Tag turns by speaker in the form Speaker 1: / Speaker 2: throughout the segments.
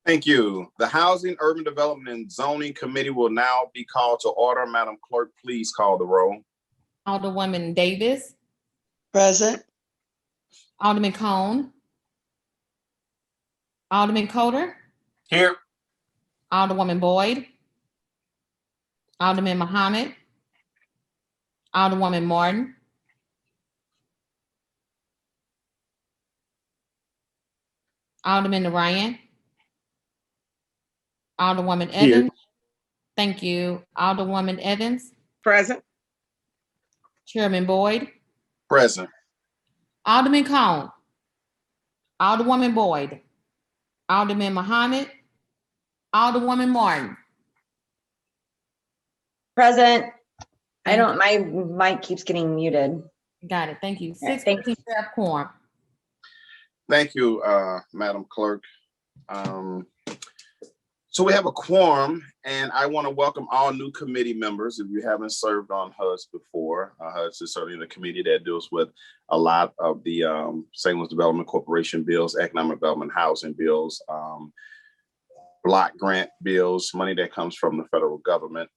Speaker 1: Thank you. The Housing, Urban Development, and Zoning Committee will now be called to order. Madam Clerk, please call the roll.
Speaker 2: Alderwoman Davis.
Speaker 3: Present.
Speaker 2: Alderman Cone. Alderman Coatar.
Speaker 1: Here.
Speaker 2: Alderwoman Boyd. Alderman Muhammad. Alderwoman Martin. Alderman Ryan. Alderwoman Evans.
Speaker 1: Here.
Speaker 2: Thank you. Alderwoman Evans.
Speaker 3: Present.
Speaker 2: Chairman Boyd.
Speaker 1: Present.
Speaker 2: Alderman Cone. Alderwoman Boyd. Alderman Muhammad. Alderwoman Martin.
Speaker 4: Present. My mic keeps getting muted.
Speaker 2: Got it. Thank you.
Speaker 4: Yeah,
Speaker 2: 6 quorum.
Speaker 1: Thank you, Madam Clerk. So we have a quorum, and I want to welcome all new committee members. If you haven't served on HUDS before, HUDS is certainly the committee that deals with a lot of the St. Louis Development Corporation bills, economic development, housing bills, block grant bills, money that comes from the federal government,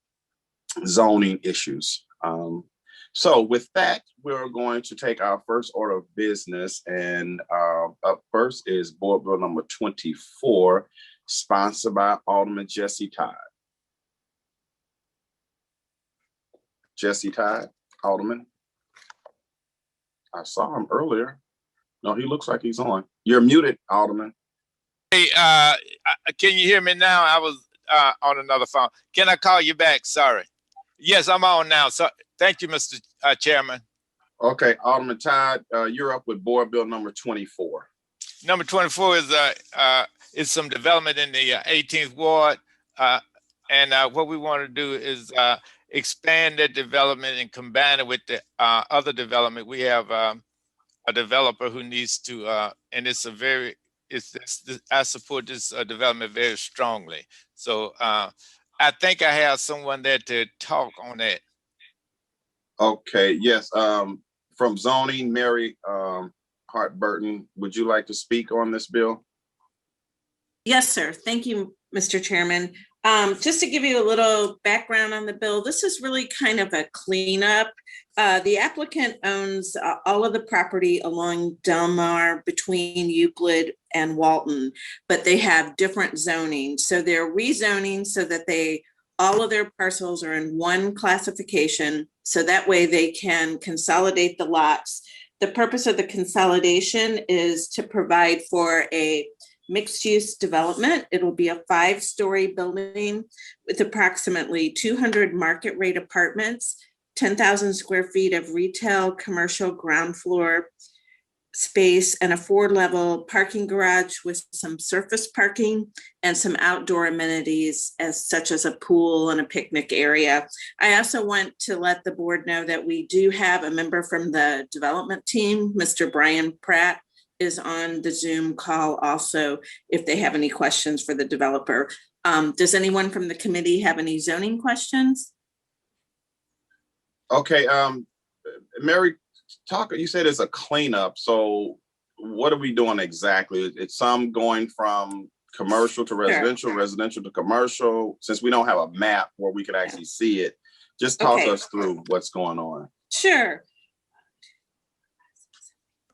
Speaker 1: zoning issues. So with that, we're going to take our first order of business, and up first is Board Bill number 24, sponsored by Alderman Jesse Todd. Jesse Todd, Alderman. I saw him earlier. No, he looks like he's on. You're muted, Alderman.
Speaker 5: Hey, can you hear me now? I was on another phone. Can I call you back? Sorry. Yes, I'm on now. So thank you, Mr. Chairman.
Speaker 1: Okay, Alderman Todd, you're up with Board Bill number 24.
Speaker 5: Number 24 is some development in the 18th Ward. And what we want to do is expand that development and combine it with the other development. We have a developer who needs to, and I support this development very strongly. So I think I have someone there to talk on that.
Speaker 1: Okay, yes, from zoning, Mary Hart Burton, would you like to speak on this bill?
Speaker 6: Yes, sir. Thank you, Mr. Chairman. Just to give you a little background on the bill, this is really kind of a cleanup. The applicant owns all of the property along Delmar between Euclid and Walton, but they have different zoning. So they're rezoning so that all of their parcels are in one classification. So that way they can consolidate the lots. The purpose of the consolidation is to provide for a mixed-use development. It'll be a 5-story building with approximately 200 market rate apartments, 10,000 square feet of retail, commercial ground floor space, and a 4-level parking garage with some surface parking and some outdoor amenities such as a pool and a picnic area. I also want to let the board know that we do have a member from the development team, Mr. Brian Pratt, is on the Zoom call also if they have any questions for the developer. Does anyone from the committee have any zoning questions?
Speaker 1: Okay, Mary, you said it's a cleanup. So what are we doing exactly? It's some going from commercial to residential, sure, residential to commercial. Since we don't have a map where we can actually see it, just talk us through what's going on.
Speaker 6: Sure.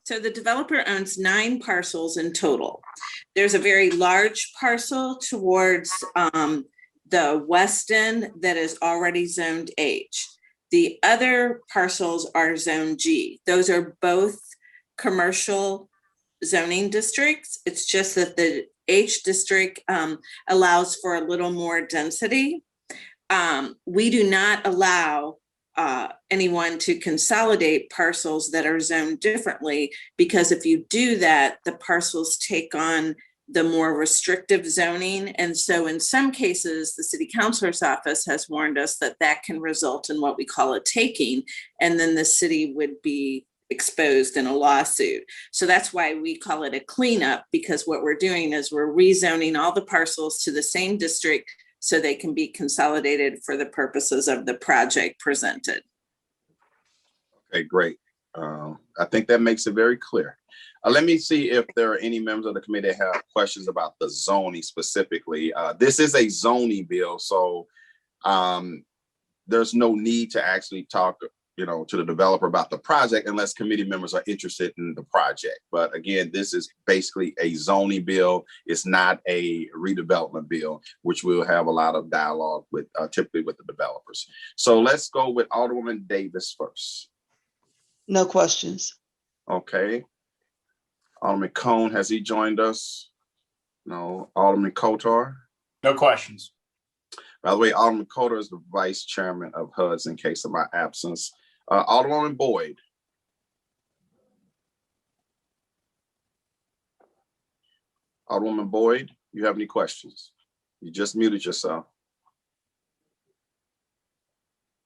Speaker 6: So the developer owns 9 parcels in total. There's a very large parcel towards the west end that is already zoned H. The other parcels are zone G. Those are both commercial zoning districts. It's just that the H district allows for a little more density. We do not allow anyone to consolidate parcels that are zoned differently, because if you do that, the parcels take on the more restrictive zoning. And so in some cases, the city councilor's office has warned us that that can result in what we call a taking, and then the city would be exposed in a lawsuit. So that's why we call it a cleanup, because what we're doing is we're rezoning all the parcels to the same district so they can be consolidated for the purposes of the project presented.
Speaker 1: Okay, great. I think that makes it very clear. Let me see if there are any members of the committee that have questions about the zoning specifically. This is a zoning bill, so there's no need to actually talk, to the developer about the project unless committee members are interested in the project. But again, this is basically a zoning bill. It's not a redevelopment bill, which we'll have a lot of dialogue with, typically with the developers. So let's go with Alderwoman Davis first.
Speaker 3: No questions.
Speaker 1: Okay. Alderman Cone, has he joined us? No. Alderman Coatar?
Speaker 7: No questions.
Speaker 1: By the way, Alderman Coatar is the vice chairman of HUD's in case of my absence. Alderwoman Boyd. Alderwoman Boyd, you have any questions? You just muted yourself.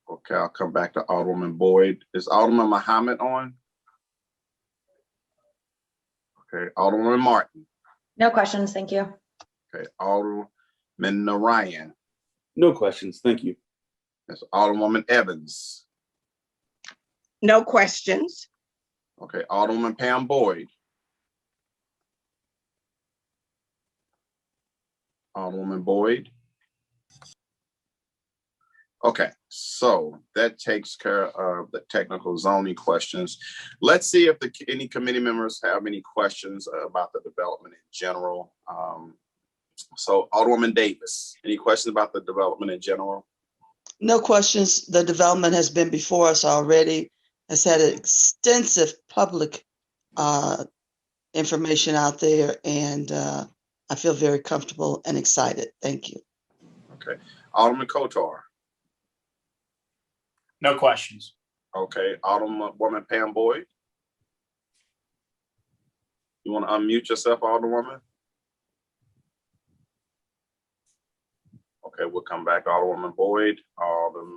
Speaker 1: Okay, I'll come back to Alderwoman Boyd. Is Alderman Muhammad on? Okay, Alderwoman Martin.
Speaker 4: No questions, thank you.
Speaker 1: Okay, Alderman Narayan.
Speaker 8: No questions. Thank you.
Speaker 1: That's Alderwoman Evans.
Speaker 9: No questions.
Speaker 1: Okay, Alderwoman Pam Boyd. Alderwoman Boyd. Okay, so that takes care of the technical zoning questions. Let's see if any committee members have any questions about the development in general. So Alderwoman Davis, any questions about the development in general?
Speaker 3: No questions. The development has been before us already. Has had extensive public information out there, and I feel very comfortable and excited. Thank you.
Speaker 1: Okay, Alderman Coatar.
Speaker 7: No questions.
Speaker 1: Okay, Alderwoman Pam Boyd. You want to unmute yourself, Alderwoman? Okay, we'll come back, Alderwoman Boyd, Alderman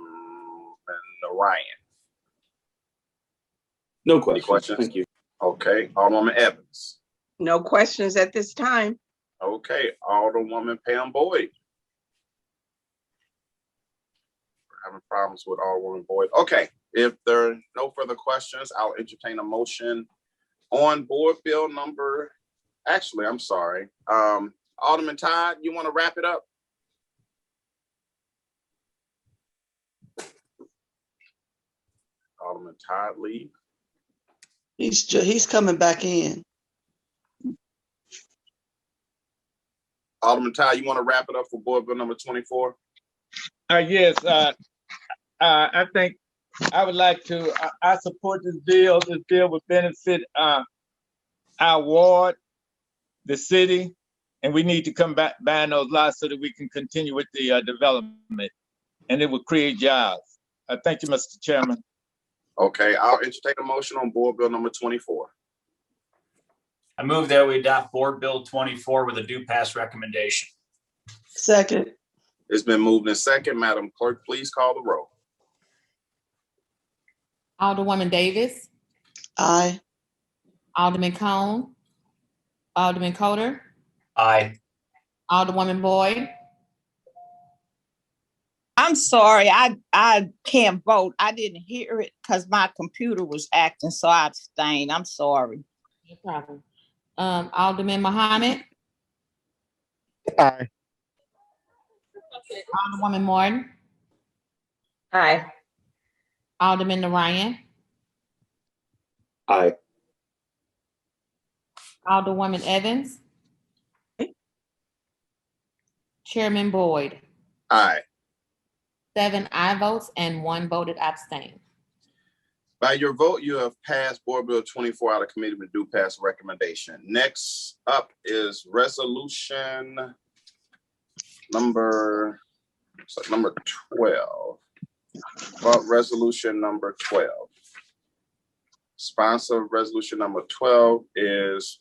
Speaker 1: Ryan.
Speaker 8: No
Speaker 1: Any
Speaker 8: questions.
Speaker 1: questions?
Speaker 8: Thank you.
Speaker 1: Okay, Alderwoman Evans.
Speaker 9: No questions at this time.
Speaker 1: Okay, Alderwoman Pam Boyd. We're having problems with Alderwoman Boyd. Okay, if there are no further questions, I'll entertain a motion on board bill number, actually, I'm sorry. Alderman Todd, you want to wrap it up? Alderman Todd leave.
Speaker 3: He's coming back in.
Speaker 1: Alderman Todd, you want to wrap it up for board bill number 24?
Speaker 10: Yes, I think I would like to, I support this bill. This bill would benefit our ward, the city, and we need to come back buying those lots so that we can continue with the development, and it will create jobs. Thank you, Mr. Chairman.
Speaker 1: Okay, I'll entertain a motion on board bill number 24.
Speaker 7: I move that we adopt Board Bill 24 with a due pass recommendation.
Speaker 3: Second.
Speaker 1: It's been moved in second. Madam Clerk, please call the roll.
Speaker 2: Alderwoman Davis,
Speaker 3: Aye.
Speaker 2: Alderman Cone, Alderman Coatar,
Speaker 7: Aye.
Speaker 2: Alderwoman Boyd,
Speaker 9: I'm sorry, I can't vote. I didn't hear it because my computer was acting, so I abstained. I'm sorry.
Speaker 2: no problem. Alderman Muhammad,
Speaker 8: Aye.
Speaker 2: Alderwoman Martin,
Speaker 4: Aye.
Speaker 2: Alderman Narayan,
Speaker 8: Aye.
Speaker 2: Alderwoman Evans, Chairman Boyd.
Speaker 1: Aye.
Speaker 2: 7 aye votes and 1 voted abstain.
Speaker 1: By your vote, you have passed Board Bill 24 out of committee with due pass recommendation. Next up is resolution number 12. Well, resolution number 12. Sponsor of resolution number 12 is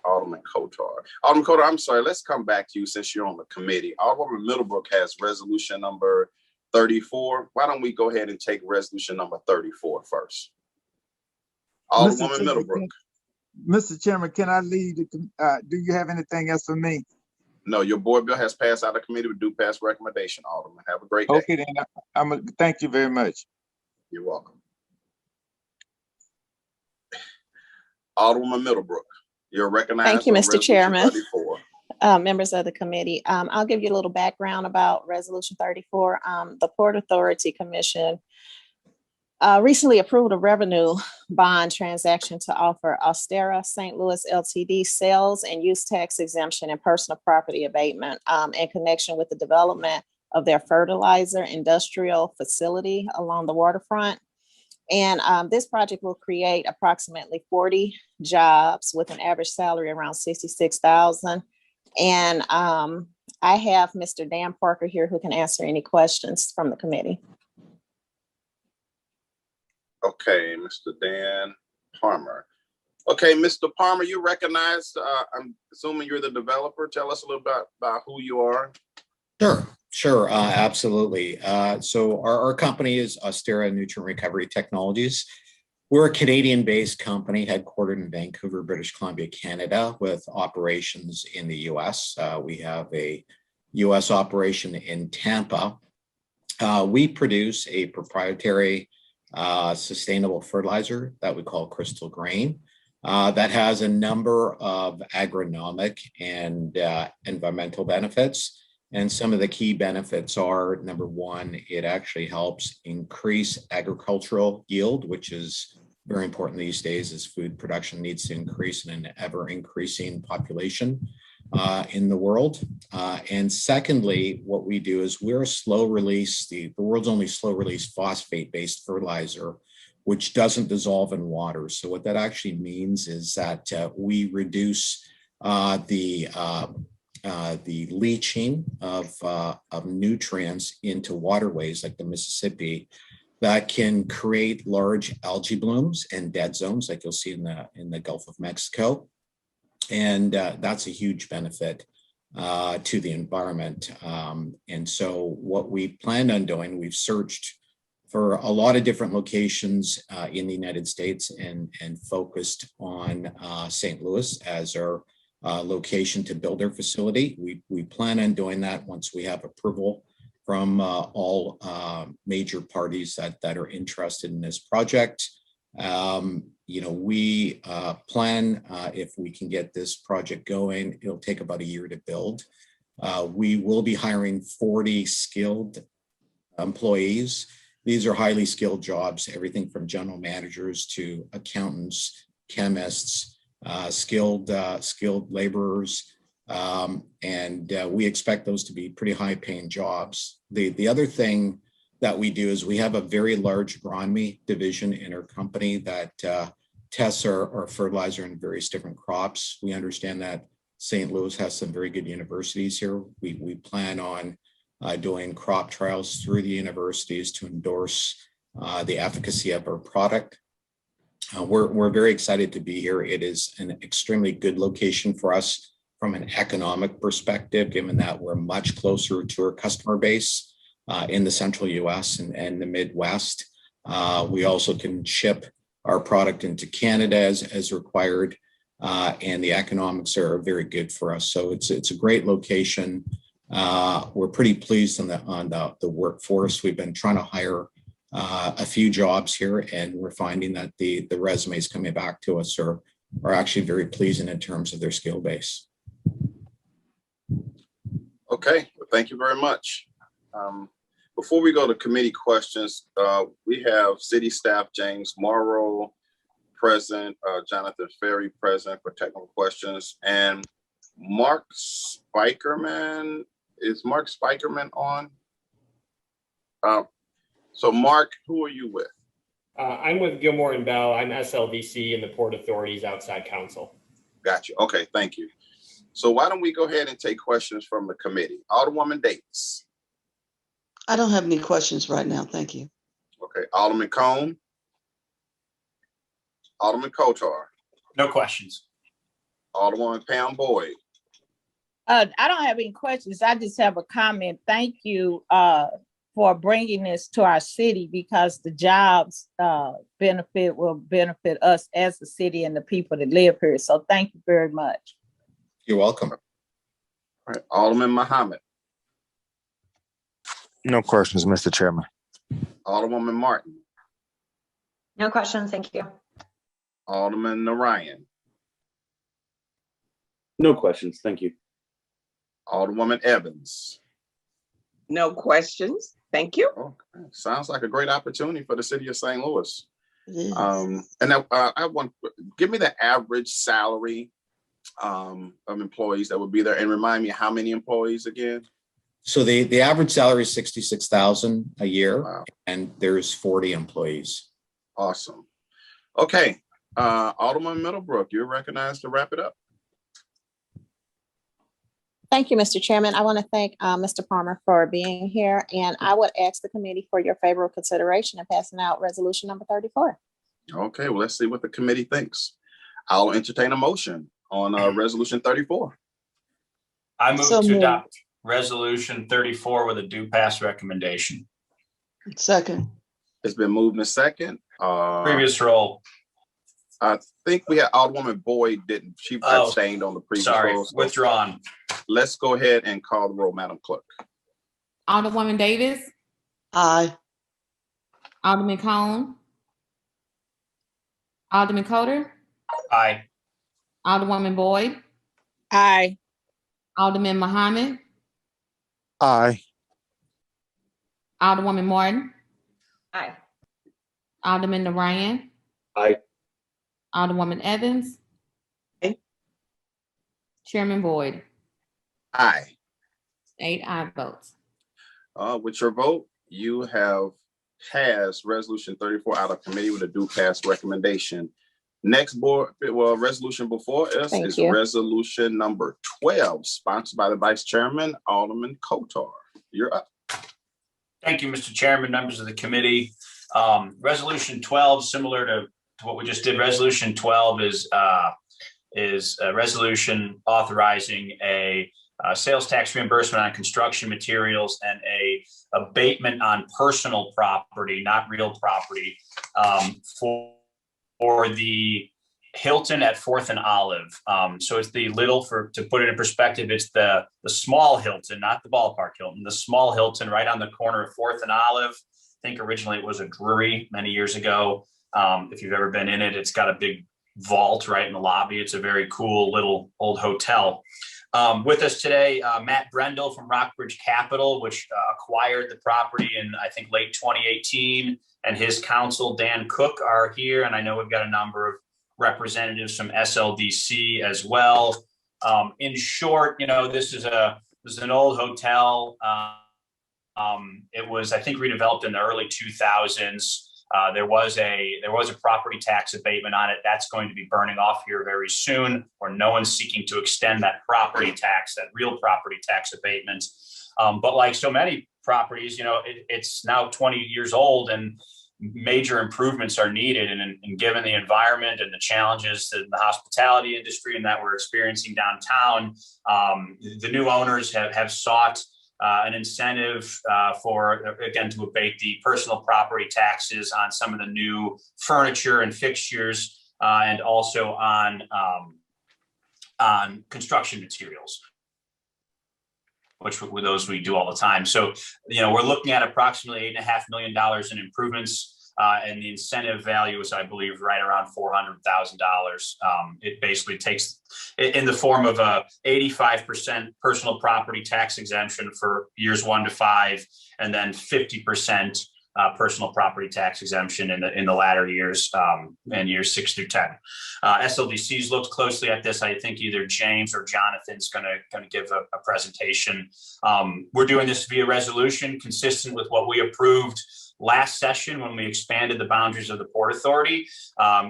Speaker 1: Alderman Coatar. Alderman Coatar, I'm sorry, let's come back to you since you're on the committee. Alderman Middlebrook has resolution number 34. Why don't we go ahead and take resolution number 34 first? Alderwoman Middlebrook.
Speaker 10: Mr. Chairman, can I lead? Do you have anything else for me?
Speaker 1: No, your board bill has passed out of committee with due pass recommendation, Alderman. Have a great day.
Speaker 10: Okay, then thank you very much.
Speaker 1: You're welcome. Alderwoman Middlebrook, you're recognized.
Speaker 11: Thank you,
Speaker 1: on
Speaker 11: Mr.
Speaker 1: Resolution
Speaker 11: Chairman.
Speaker 1: 34.
Speaker 11: Members of the committee, I'll give you a little background about Resolution 34. The Port Authority Commission recently approved a revenue bond transaction to offer Austera St. Louis LTD sales and use tax exemption and personal property abatement in connection with the development of their fertilizer industrial facility along the waterfront. And this project will create approximately 40 jobs with an average salary around $66,000. And I have Mr. Dan Parker here who can answer any questions from the committee.
Speaker 1: Okay, Mr. Dan Palmer. Okay, Mr. Palmer, you recognized, I'm assuming you're the developer. Tell us a little bit about who you are.
Speaker 12: Sure, absolutely. So our company is Austera Nutrient Recovery Technologies. We're a Canadian-based company headquartered in Vancouver, British Columbia, Canada, with operations in the US. We have a US operation in Tampa. We produce a proprietary sustainable fertilizer that we call Crystal Grain that has a number of agronomic and environmental benefits. And some of the key benefits are, number one, it actually helps increase agricultural yield, which is very important these days as food production needs to increase in an ever increasing population in the world. And secondly, what we do is we're a slow release, the world's only slow release phosphate-based fertilizer, which doesn't dissolve in water. So what that actually means is that we reduce the leaching of nutrients into waterways like the Mississippi that can create large algae blooms and dead zones like you'll see in the Gulf of Mexico. And that's a huge benefit to the environment. And so what we planned on doing, we've searched for a lot of different locations in the United States and focused on St. Louis as our location to build our facility. We plan on doing that once we have approval from all major parties that are interested in this project. We plan, if we can get this project going, it'll take about a year to build. We will be hiring 40 skilled employees. These are highly skilled jobs, everything from general managers to accountants, chemists, skilled laborers. And we expect those to be pretty high paying jobs. The other thing that we do is we have a very large agronomy division in our company that tests our fertilizer in various different crops. We understand that St. Louis has some very good universities here. We plan on doing crop trials through the universities to endorse the efficacy of our product. We're very excited to be here. It is an extremely good location for us from an economic perspective, given that we're much closer to our customer base in the central US and the Midwest. We also can ship our product into Canada as required, and the economics are very good for us. So it's a great location. We're pretty pleased on the workforce. We've been trying to hire a few jobs here, and we're finding that the resumes coming back to us are actually very pleasing in terms of their skill base. Okay, well, thank you very much. Before we go to committee questions, we have city staff James Morrow present, Jonathan Ferry present for technical questions, and Mark Spikerman. Is Mark Spikerman on? So Mark, who are you with?
Speaker 13: I'm with Gilmore and Bell. I'm SLDC in the Port Authority's outside counsel.
Speaker 1: Gotcha. Okay, thank you. So why don't we go ahead and take questions from the committee? Alderwoman Davis.
Speaker 3: I don't have any questions right now. Thank you.
Speaker 1: Okay, Alderman Cone. Alderman Coatar.
Speaker 7: No questions.
Speaker 1: Alderwoman Pam Boyd.
Speaker 9: I don't have any questions. I just have a comment. Thank you for bringing this to our city, because the jobs will benefit us as a city and the people that live here. So thank you very much.
Speaker 12: You're welcome.
Speaker 1: All right, Alderman Muhammad.
Speaker 14: No questions, Mr. Chairman.
Speaker 1: Alderwoman Martin.
Speaker 4: No questions, thank you.
Speaker 1: Alderman Narayan,
Speaker 8: No questions. Thank you.
Speaker 1: Alderwoman Evans.
Speaker 14: No questions. Thank you.
Speaker 1: Okay. Sounds like a great opportunity for the city of St. Louis.
Speaker 3: Yes.
Speaker 1: And I want, give me the average salary of employees that would be there, and remind me how many employees again?
Speaker 12: So the average salary is 66,000 a year,
Speaker 1: Wow.
Speaker 12: and there's 40 employees.
Speaker 1: Awesome. Okay, Alderman Middlebrook, you're recognized to wrap it up.
Speaker 11: Thank you, Mr. Chairman. I want to thank Mr. Palmer for being here, and I would ask the committee for your favorable consideration in passing out resolution number 34.
Speaker 1: Okay, well, let's see what the committee thinks. I'll entertain a motion on resolution 34.
Speaker 7: I move
Speaker 3: So
Speaker 7: to
Speaker 3: moved.
Speaker 7: adopt resolution 34 with a due pass recommendation.
Speaker 3: Second.
Speaker 1: It's been moved in second.
Speaker 7: Previous roll.
Speaker 1: I think we had Alderwoman Boyd didn't, she
Speaker 7: Oh,
Speaker 1: abstained on the previous
Speaker 7: Sorry,
Speaker 1: roll. So
Speaker 7: withdrawn.
Speaker 1: let's go ahead and call the roll, Madam Clerk.
Speaker 2: Alderwoman Davis,
Speaker 3: Aye.
Speaker 2: Alderman Cone, Alderman Coatar,
Speaker 7: Aye.
Speaker 2: Alderwoman Boyd,
Speaker 9: Aye.
Speaker 2: Alderman Muhammad,
Speaker 8: Aye.
Speaker 2: Alderwoman Martin,
Speaker 4: Aye.
Speaker 2: Alderman Narayan,
Speaker 8: Aye.
Speaker 2: Alderwoman Evans,
Speaker 14: Aye.
Speaker 2: Chairman Boyd,
Speaker 1: Aye.
Speaker 2: 8 aye votes.
Speaker 1: With your vote, you have passed resolution 34 out of committee with a due pass recommendation. Next resolution before us
Speaker 11: Thank
Speaker 1: is
Speaker 11: you.
Speaker 1: resolution number 12, sponsored by the Vice Chairman, Alderman Coatar. You're up.
Speaker 7: Thank you, Mr. Chairman, members of the committee. Resolution 12, similar to what we just did. Resolution 12 is a resolution authorizing a sales tax reimbursement on construction materials and a abatement on personal property, not real property, for the Hilton at 4th and Olive. So it's the little, to put it in perspective, it's the small Hilton, not the ballpark Hilton, the small Hilton right on the corner of 4th and Olive. I think originally it was a Drury many years ago. If you've ever been in it, it's got a big vault right in the lobby. It's a very cool little old hotel. With us today, Matt Brendel from Rockbridge Capital, which acquired the property in, I think, late 2018, and his counsel, Dan Cook, are here. And I know we've got a number of representatives from SLDC as well. In short, this is an old hotel. It was, I think, redeveloped in the early 2000s. There was a property tax abatement on it. That's going to be burning off here very soon, or no one's seeking to extend that property tax, that real property tax abatement. But like so many properties, it's now 20 years old and major improvements are needed. And given the environment and the challenges in the hospitality industry and that we're experiencing downtown, the new owners have sought an incentive to abate the personal property taxes on some of the new furniture and fixtures, and also on construction materials, which with those we do all the time. So, we're looking at approximately $8.5 million in improvements. And the incentive value is, I believe, right around $400,000. It basically takes in the form of a 85% personal property tax exemption for years 1 to 5, and then 50% personal property tax exemption in the latter years, and years 6 through 10. SLDC's looked closely at this. I think either James or Jonathan's going to give a presentation. We're doing this via resolution consistent with what we approved last session when we expanded the boundaries of the Port Authority.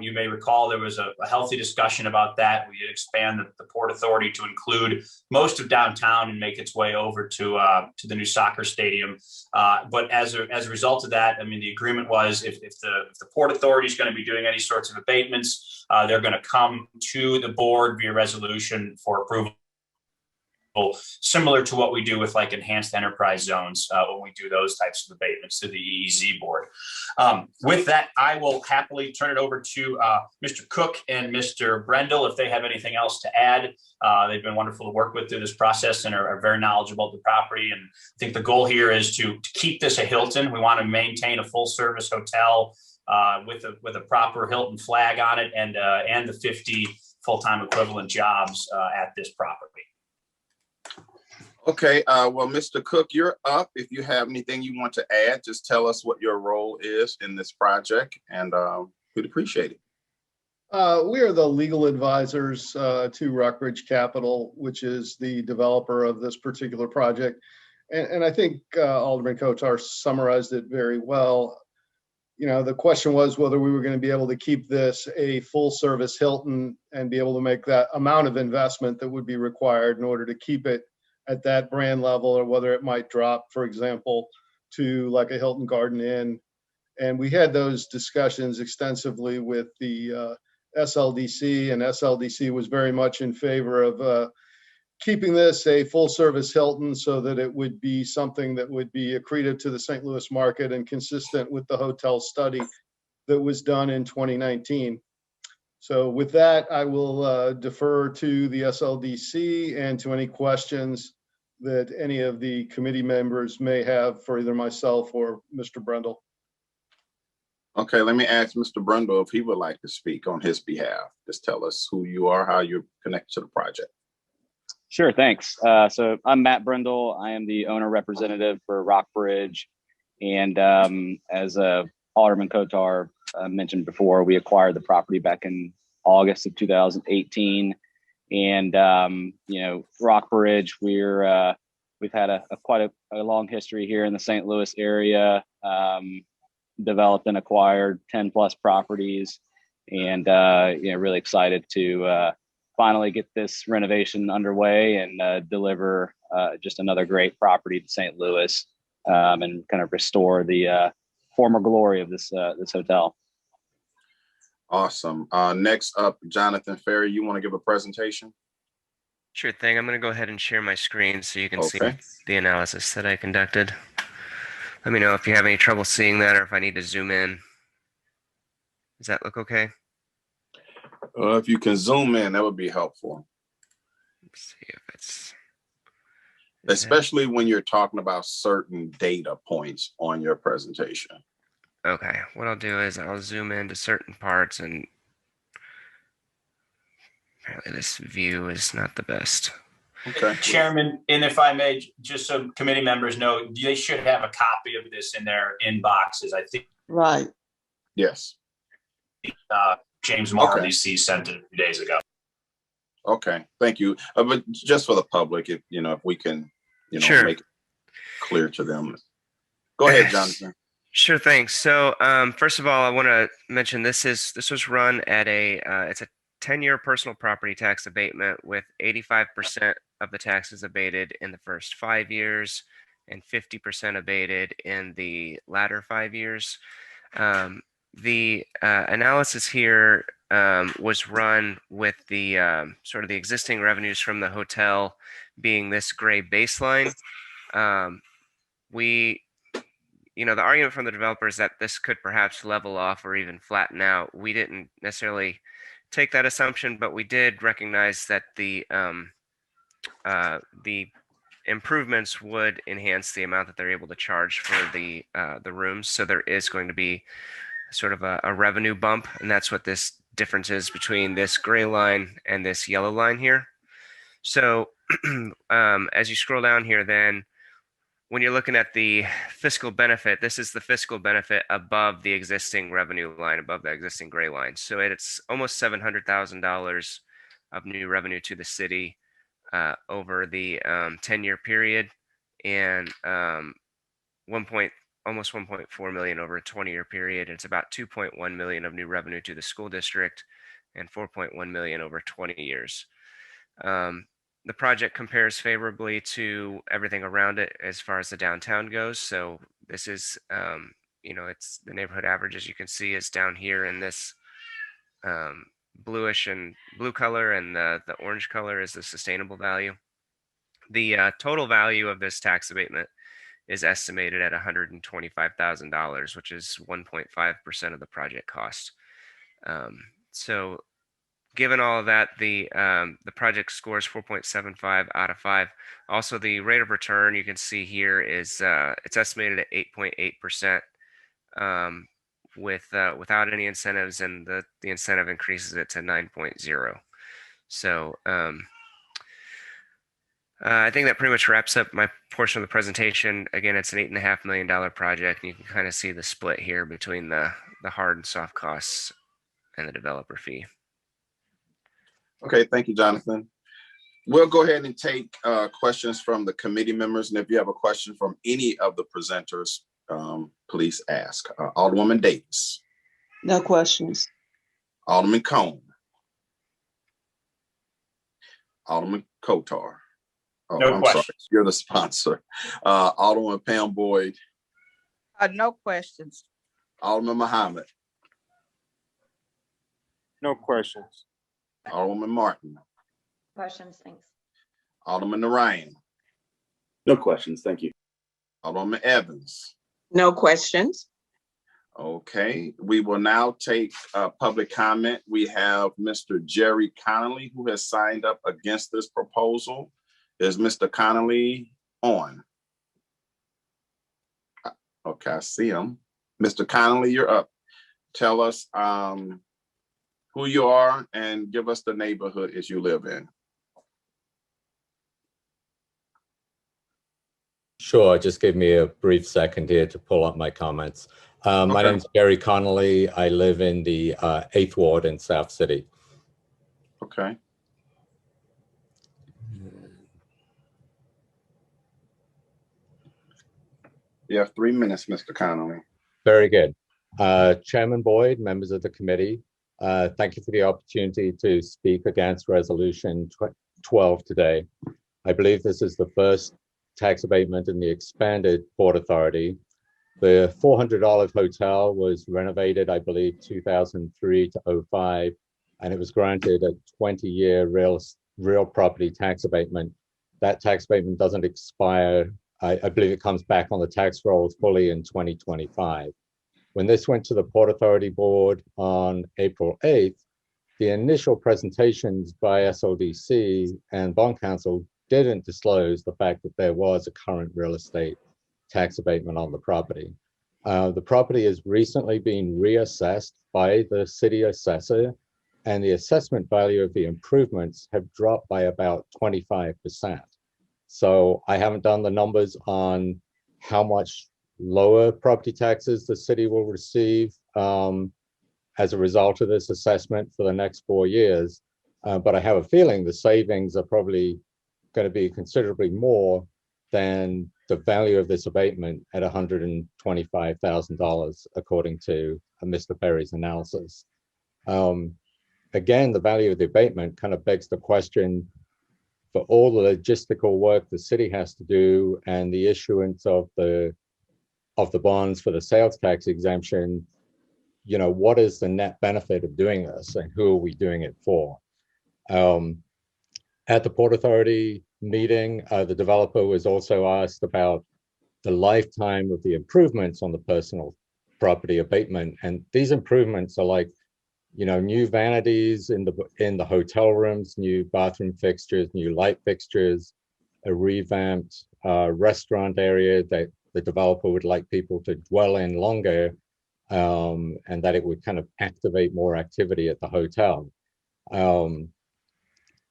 Speaker 7: You may recall there was a healthy discussion about that. We did expand the Port Authority to include most of downtown and make its way over to the new soccer stadium. But as a result of that, the agreement was if the Port Authority is going to be doing any sorts of abatements, they're going to come to the board via resolution for approval, similar to what we do with like enhanced enterprise zones when we do those types of abatements to the EEZ board. With that, I will happily turn it over to Mr. Cook and Mr. Brendel if they have anything else to add. They've been wonderful to work with through this process and are very knowledgeable of the property. And I think the goal here is to keep this a Hilton. We want to maintain a full service hotel with a proper Hilton flag on it and the 50 full-time equivalent jobs at this property.
Speaker 1: Okay, well, Mr. Cook, you're up. If you have anything you want to add, just tell us what your role is in this project, and we'd appreciate it.
Speaker 15: We are the legal advisors to Rockbridge Capital, which is the developer of this particular project. And I think Alderman Coatar summarized it very well. You know, the question was whether we were going to be able to keep this a full service Hilton and be able to make that amount of investment that would be required in order to keep it at that brand level, or whether it might drop, for example, to like a Hilton Garden Inn. And we had those discussions extensively with the SLDC, and SLDC was very much in favor of keeping this a full service Hilton so that it would be something that would be accretive to the St. Louis market and consistent with the hotel study that was done in 2019. So with that, I will defer to the SLDC and to any questions that any of the committee members may have for either myself or Mr. Brendel.
Speaker 1: Okay, let me ask Mr. Brendel if he would like to speak on his behalf. Just tell us who you are, how you're connected to the project.
Speaker 16: Sure, thanks. So I'm Matt Brendel. I am the owner representative for Rockbridge. And as Alderman Coatar mentioned before, we acquired the property back in August of 2018. And, you know, Rockbridge, we've had quite a long history here in the St. Louis area, developed and acquired 10 plus properties, and, you know, really excited to finally get this renovation underway and deliver just another great property to St. Louis, and kind of restore the former glory of this hotel.
Speaker 1: Awesome. Next up, Jonathan Ferry, you want to give a presentation?
Speaker 17: Sure thing. I'm going to go ahead and share my screen so you can see the analysis that I conducted. Let me know if you have any trouble seeing that or if I need to zoom in. Does that look okay?
Speaker 1: If you can zoom in, that would be helpful.
Speaker 17: Let's see if it's...
Speaker 1: Especially when you're talking about certain data points on your presentation.
Speaker 17: Okay, what I'll do is I'll zoom into certain parts, and apparently this view is not the best.
Speaker 1: Okay.
Speaker 7: Chairman, and if I may, just so committee members know, they should have a copy of this in their inboxes, I think.
Speaker 3: Right.
Speaker 1: Yes.
Speaker 7: James Marley sent it a few days ago.
Speaker 1: Okay, thank you. But just for the public, if we can,
Speaker 17: sure,
Speaker 1: make it clear to them. Go ahead, Jonathan.
Speaker 17: Sure thing. So first of all, I want to mention this was run at it's a 10-year personal property tax abatement with 85% of the taxes abated in the first 5 years and 50% abated in the latter 5 years. The analysis here was run with the sort of the existing revenues from the hotel being this gray baseline. The argument from the developers that this could perhaps level off or even flatten out. We didn't necessarily take that assumption, but we did recognize that the improvements would enhance the amount that they're able to charge for the rooms. So there is going to be sort of a revenue bump, and that's what this difference is between this gray line and this yellow line here. So as you scroll down here, then when you're looking at the fiscal benefit, this is the fiscal benefit above the existing revenue line, above the existing gray line. So it's almost $700,000 of new revenue to the city over the 10-year period, and almost 1.4 million over a 20-year period. It's about 2.1 million of new revenue to the school district and 4.1 million over 20 years. The project compares favorably to everything around it as far as the downtown goes. So this is, it's the neighborhood average, as you can see, is down here in this bluish and blue color, and the orange color is the sustainable value. The total value of this tax abatement is estimated at $125,000, which is 1.5% of the project cost. So given all of that, the project scores 4.75 out of 5. Also, the rate of return you can see here is it's estimated at 8.8% without any incentives, and the incentive increases it to 9.0. So I think that pretty much wraps up my portion of the presentation. Again, it's an $8.5 million project, and you can kind of see the split here between the hard and soft costs and the developer fee.
Speaker 1: Okay, thank you, Jonathan. We'll go ahead and take questions from the committee members, and if you have a question from any of the presenters, please ask. Alderwoman Davis.
Speaker 3: No questions.
Speaker 1: Alderman Cone. Alderman Coatar. Oh,
Speaker 7: No
Speaker 1: I'm
Speaker 7: questions.
Speaker 1: sorry. You're the sponsor. Alderman Pam Boyd.
Speaker 9: No questions.
Speaker 1: Alderman Muhammad.
Speaker 8: No questions.
Speaker 1: Alderman Martin.
Speaker 4: Questions, thanks.
Speaker 1: Alderman Narayan.
Speaker 8: No questions. Thank you.
Speaker 1: Alderman Evans.
Speaker 14: No questions.
Speaker 1: Okay, we will now take public comment. We have Mr. Jerry Connolly, who has signed up against this proposal. Is Mr. Connolly on? Okay, I see him. Mr. Connolly, you're up. Tell us who you are and give us the neighborhood as you live in.
Speaker 18: Sure, just give me a brief second here to pull up my comments. My name's Jerry Connolly. I live in the 8th Ward in South City.
Speaker 1: Okay. You have 3 minutes, Mr. Connolly.
Speaker 18: Very good. Chairman Boyd, members of the committee, thank you for the opportunity to speak against Resolution 12 today. I believe this is the first tax abatement in the expanded Port Authority. The $400 hotel was renovated, I believe, 2003 to 05, and it was granted a 20-year real property tax abatement. That tax abatement doesn't expire. I believe it comes back on the tax rolls fully in 2025. When this went to the Port Authority Board on April 8th, the initial presentations by SLDC and Bond Council didn't disclose the fact that there was a current real estate tax abatement on the property. The property has recently been reassessed by the city assessor, and the assessment value of the improvements have dropped by about 25%. So I haven't done the numbers on how much lower property taxes the city will receive as a result of this assessment for the next 4 years. But I have a feeling the savings are probably going to be considerably more than the value of this abatement at $125,000, according to Mr. Perry's analysis. Again, the value of the abatement kind of begs the question, for all the logistical work the city has to do and the issuance of the bonds for the sales tax exemption, you know, what is the net benefit of doing this and who are we doing it for? At the Port Authority meeting, the developer was also asked about the lifetime of the improvements on the personal property abatement. And these improvements are like, you know, new vanities in the hotel rooms, new bathroom fixtures, new light fixtures, a revamped restaurant area that the developer would like people to dwell in longer, and that it would kind of activate more activity at the hotel.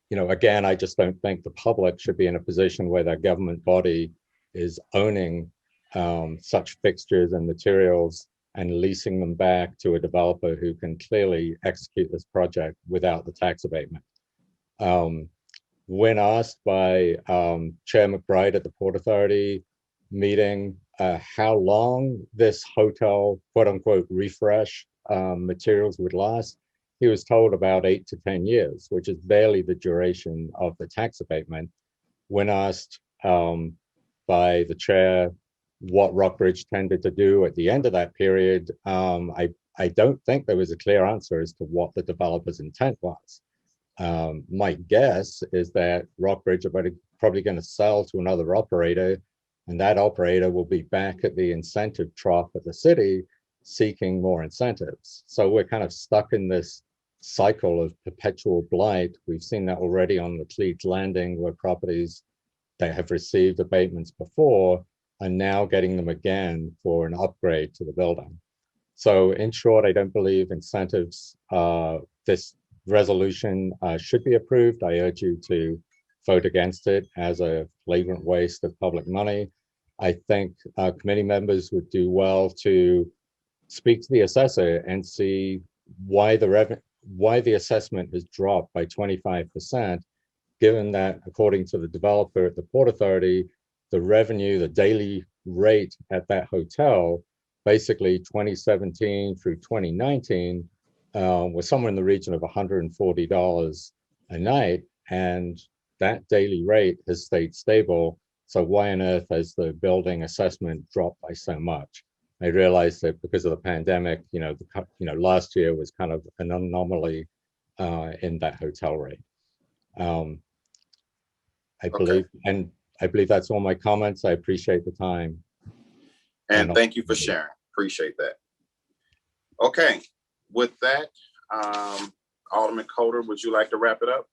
Speaker 18: You know, again, I just don't think the public should be in a position where their government body is owning such fixtures and materials and leasing them back to a developer who can clearly execute this project without the tax abatement. When asked by Chair McBride at the Port Authority meeting how long this hotel, quote unquote, refresh materials would last, he was told about 8 to 10 years, which is barely the duration of the tax abatement. When asked by the chair what Rockbridge tended to do at the end of that period, I don't think there was a clear answer as to what the developer's intent was. My guess is that Rockbridge are probably going to sell to another operator, and that operator will be back at the incentive trough of the city seeking more incentives. So we're kind of stuck in this cycle of perpetual blight. We've seen that already on the Cleves Landing, where properties that have received abatements before are now getting them again for an upgrade to the building. So in short, I don't believe incentives, this resolution should be approved. I urge you to vote against it as a flagrant waste of public money. I think committee members would do well to speak to the assessor and see why the assessment has dropped by 25%, given that according to the developer at the Port Authority, the revenue, the daily rate at that hotel, basically 2017 through 2019, was somewhere in the region of $140 a night, and that daily rate has stayed stable. So why on earth has the building assessment dropped by so much? I realized that because of the pandemic, last year was kind of an anomaly in that hotel rate. I believe that's all my comments. I appreciate the time.
Speaker 1: And thank you for sharing. Appreciate that. Okay, with that, Alderman Coatar, would you like to wrap it up?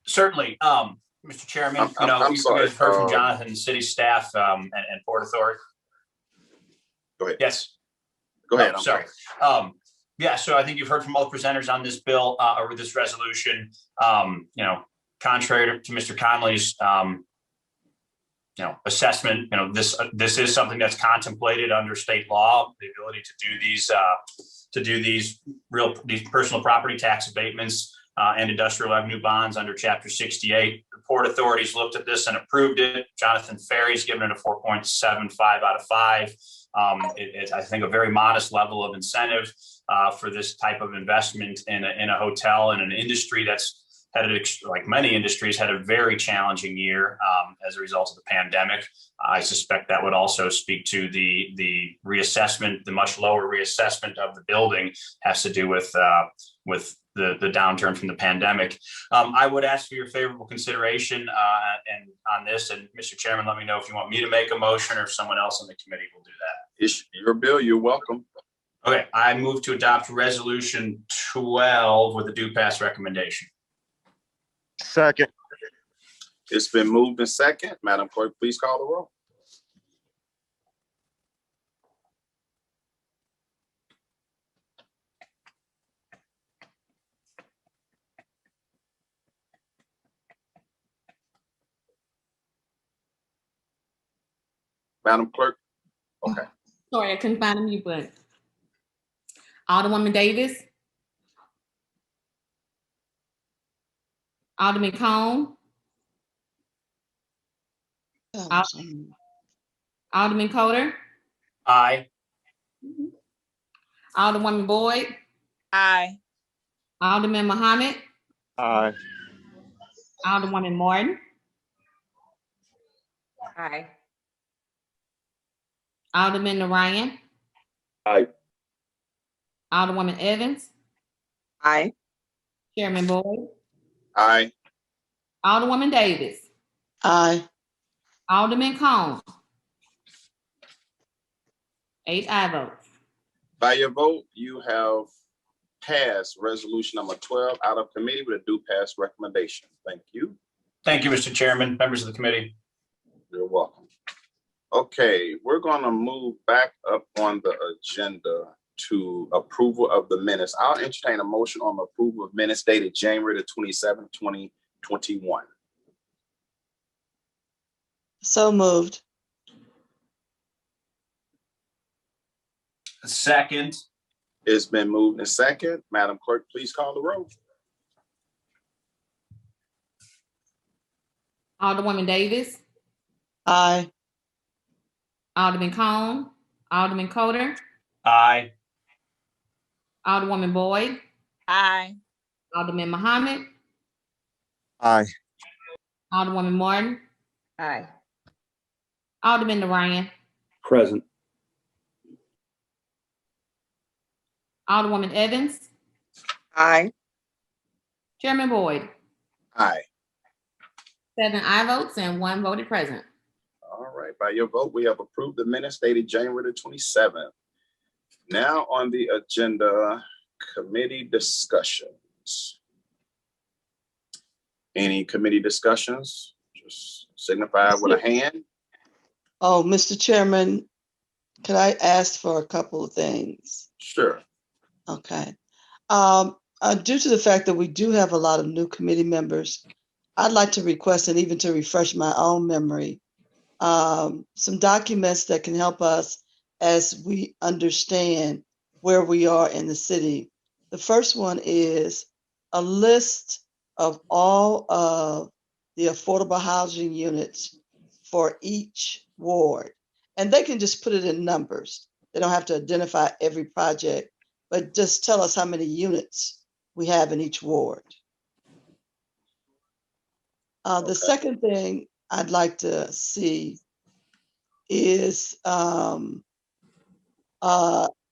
Speaker 7: Certainly, Mr. Chairman.
Speaker 1: I'm sorry.
Speaker 7: You guys heard from Jonathan, city staff, and Port Authority.
Speaker 1: Go ahead.
Speaker 7: Yes.
Speaker 1: Go ahead.
Speaker 7: I'm sorry. Yeah, so I think you've heard from all the presenters on this bill or this resolution. Contrary to Mr. Conley's assessment, this is something that's contemplated under state law, the ability to do these personal property tax abatements and industrial revenue bonds under Chapter 68. The Port Authorities looked at this and approved it. Jonathan Ferry's given it a 4.75 out of 5. It's, I think, a very modest level of incentive for this type of investment in a hotel in an industry that's had, like many industries, had a very challenging year as a result of the pandemic. I suspect that would also speak to the reassessment. The much lower reassessment of the building has to do with the downturn from the pandemic. I would ask for your favorable consideration and on this. And Mr. Chairman, let me know if you want me to make a motion or if someone else on the committee will do that.
Speaker 1: It's your bill. You're welcome.
Speaker 7: Okay, I move to adopt Resolution 12 with a due pass recommendation.
Speaker 8: Second.
Speaker 1: It's been moved and second. Madam Clerk, please call the roll. Madam Clerk. Okay.
Speaker 2: Sorry, I couldn't find a mute button. Alderwoman Davis. Alderman Cone. Alderman Coatar.
Speaker 7: Aye.
Speaker 2: Alderwoman Boyd.
Speaker 9: Aye.
Speaker 2: Alderman Muhammad.
Speaker 8: Aye.
Speaker 2: Alderwoman Martin.
Speaker 4: Aye.
Speaker 2: Alderman Narayan.
Speaker 8: Aye.
Speaker 2: Alderwoman Evans.
Speaker 14: Aye.
Speaker 2: Chairman Boyd.
Speaker 1: Aye.
Speaker 2: Alderwoman Davis.
Speaker 3: Aye.
Speaker 2: Alderman Cone. 8 aye votes.
Speaker 1: By your vote, you have passed resolution number 12 out of committee with a due pass recommendation. Thank you.
Speaker 7: Thank you, Mr. Chairman, members of the committee.
Speaker 1: You're welcome. Okay, we're going to move back up on the agenda to approval of the minutes. I'll entertain a motion on the approval of minutes dated January the 27th, 2021.
Speaker 3: So moved.
Speaker 7: Second.
Speaker 1: It's been moved and second. Madam Clerk, please call the roll.
Speaker 2: Alderwoman Davis.
Speaker 3: Aye.
Speaker 2: Alderman Cone. Alderman Coatar.
Speaker 7: Aye.
Speaker 2: Alderwoman Boyd.
Speaker 9: Aye.
Speaker 2: Alderman Muhammad.
Speaker 8: Aye.
Speaker 2: Alderwoman Martin.
Speaker 4: Aye.
Speaker 2: Alderman Narayan.
Speaker 8: Present.
Speaker 2: Alderwoman Evans.
Speaker 14: Aye.
Speaker 2: Chairman Boyd.
Speaker 1: Aye.
Speaker 2: 7 aye votes and 1 voted present.
Speaker 1: All right, by your vote, we have approved the minutes dated January the 27th. Now on the agenda, committee discussions. Any committee discussions? Just signify with a hand.
Speaker 3: Oh, Mr. Chairman, could I ask for a couple of things?
Speaker 1: Sure.
Speaker 3: Okay. Due to the fact that we do have a lot of new committee members, I'd like to request, and even to refresh my own memory, some documents that can help us as we understand where we are in the city. The first one is a list of all of the affordable housing units for each ward. And they can just put it in numbers. They don't have to identify every project, but just tell us how many units we have in each ward. The second thing I'd like to see is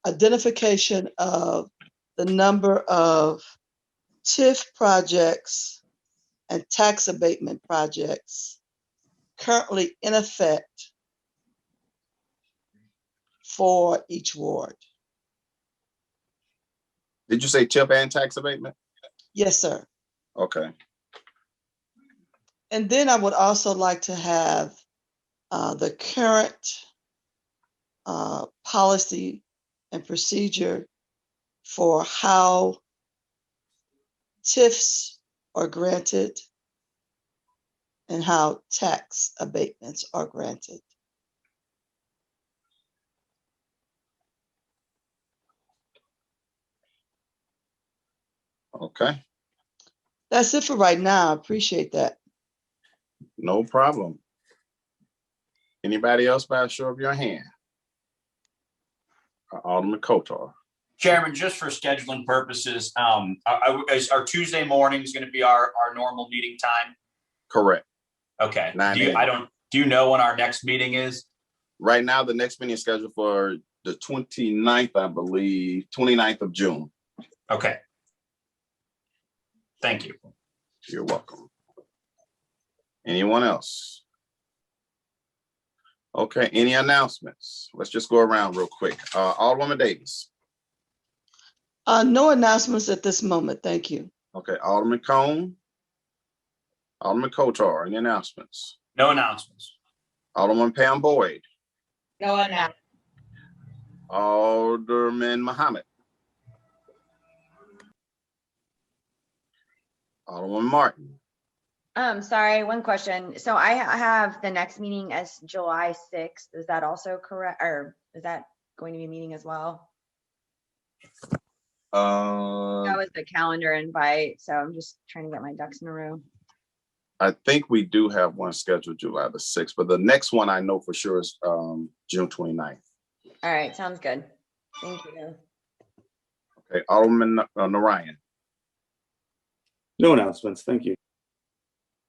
Speaker 3: identification of the number of TIF projects and tax abatement projects currently in effect for each ward.
Speaker 1: Did you say TIF and tax abatement?
Speaker 3: Yes, sir.
Speaker 1: Okay.
Speaker 3: And then I would also like to have the current policy and procedure for how TIFs are granted and how tax abatements are granted.
Speaker 1: Okay.
Speaker 3: That's it for right now. I appreciate that.
Speaker 1: No problem. Anybody else by a show of your hand? Alderman Coatar.
Speaker 7: Chairman, just for scheduling purposes, is our Tuesday morning is going to be our normal meeting time?
Speaker 1: Correct.
Speaker 7: Okay.
Speaker 1: 9 a.m.
Speaker 7: Do you know when our next meeting is?
Speaker 1: Right now, the next meeting is scheduled for the 29th, I believe, 29th of June.
Speaker 7: Okay. Thank you.
Speaker 1: You're welcome. Anyone else? Okay, any announcements? Let's just go around real quick. Alderwoman Davis.
Speaker 3: No announcements at this moment. Thank you.
Speaker 1: Okay, Alderman Cone. Alderman Coatar, any announcements?
Speaker 7: No announcements.
Speaker 1: Alderman Pam Boyd.
Speaker 4: No announcements.
Speaker 1: Alderman Muhammad. Alderman Martin.
Speaker 4: Sorry, one question. So I have the next meeting as July 6th. Is that also correct? Or is that going to be a meeting as well? That was the calendar invite. So I'm just trying to get my ducks in a row.
Speaker 1: I think we do have one scheduled July the 6th, but the next one I know for sure is June 29th.
Speaker 4: All right, sounds good. Thank you.
Speaker 1: Okay, Alderman Narayan.
Speaker 8: No announcements. Thank you.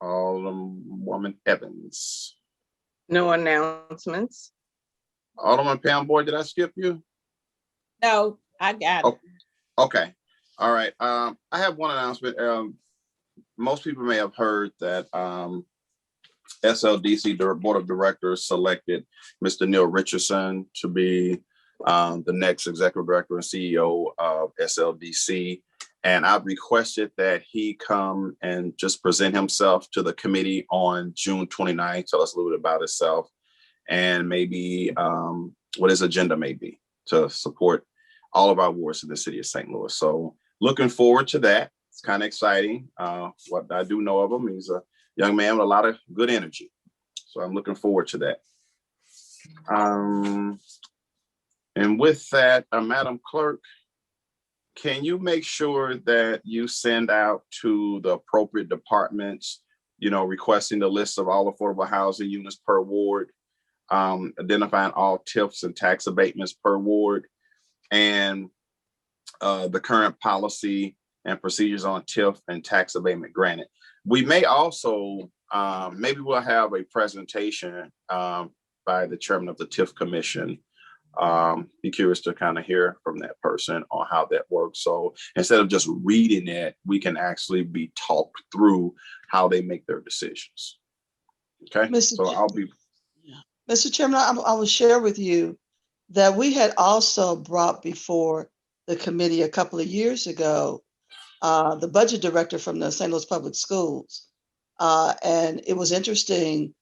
Speaker 1: Alderwoman Evans.
Speaker 14: No announcements.
Speaker 1: Alderman Pam Boyd, did I skip you?
Speaker 9: No, I got it.
Speaker 1: Okay. All right. I have one announcement. Most people may have heard that SLDC, the Board of Directors, selected Mr. Neil Richardson to be the next Executive Director and CEO of SLDC. And I've requested that he come and just present himself to the committee on June 29th, tell us a little bit about himself, and maybe what his agenda may be to support all of our wards in the city of St. Louis. So looking forward to that. It's kind of exciting. What I do know of him, he's a young man with a lot of good energy. So I'm looking forward to that. And with that, Madam Clerk, can you make sure that you send out to the appropriate departments, requesting the list of all affordable housing units per ward, identifying all TIFs and tax abatements per ward, and the current policy and procedures on TIF and tax abatement granted. We may also, maybe we'll have a presentation by the chairman of the TIF commission. Be curious to kind of hear from that person on how that works. So instead of just reading it, we can actually be talked through how they make their decisions. Okay,
Speaker 3: Mr. Chairman, I will share with you that we had also brought before the committee a couple of years ago the budget director from the St. Louis Public Schools. And it was interesting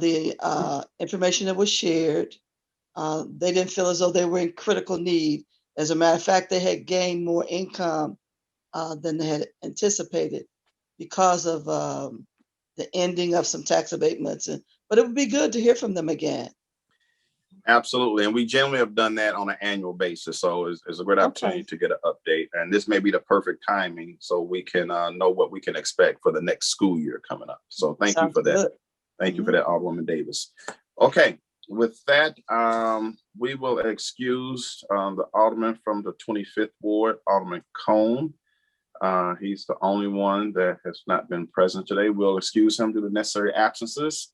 Speaker 3: the information that was shared. They didn't feel as though they were in critical need. As a matter of fact, they had gained more income than they had anticipated because of the ending of some tax abatements. But it would be good to hear from them again.
Speaker 1: Absolutely. And we generally have done that on an annual basis. So it's a great opportunity to get an update. And this may be the perfect timing so we can know what we can expect for the next school year coming up. So thank you for that. Thank you for that, Alderwoman Davis. Okay. With that, we will excuse the Alderman from the 25th Ward, Alderman Cone. He's the only one that has not been present today. We'll excuse him due to necessary absences.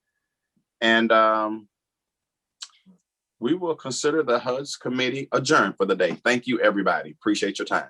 Speaker 1: And we will consider the HUD's committee adjourned for the day. Thank you, everybody. Appreciate your time.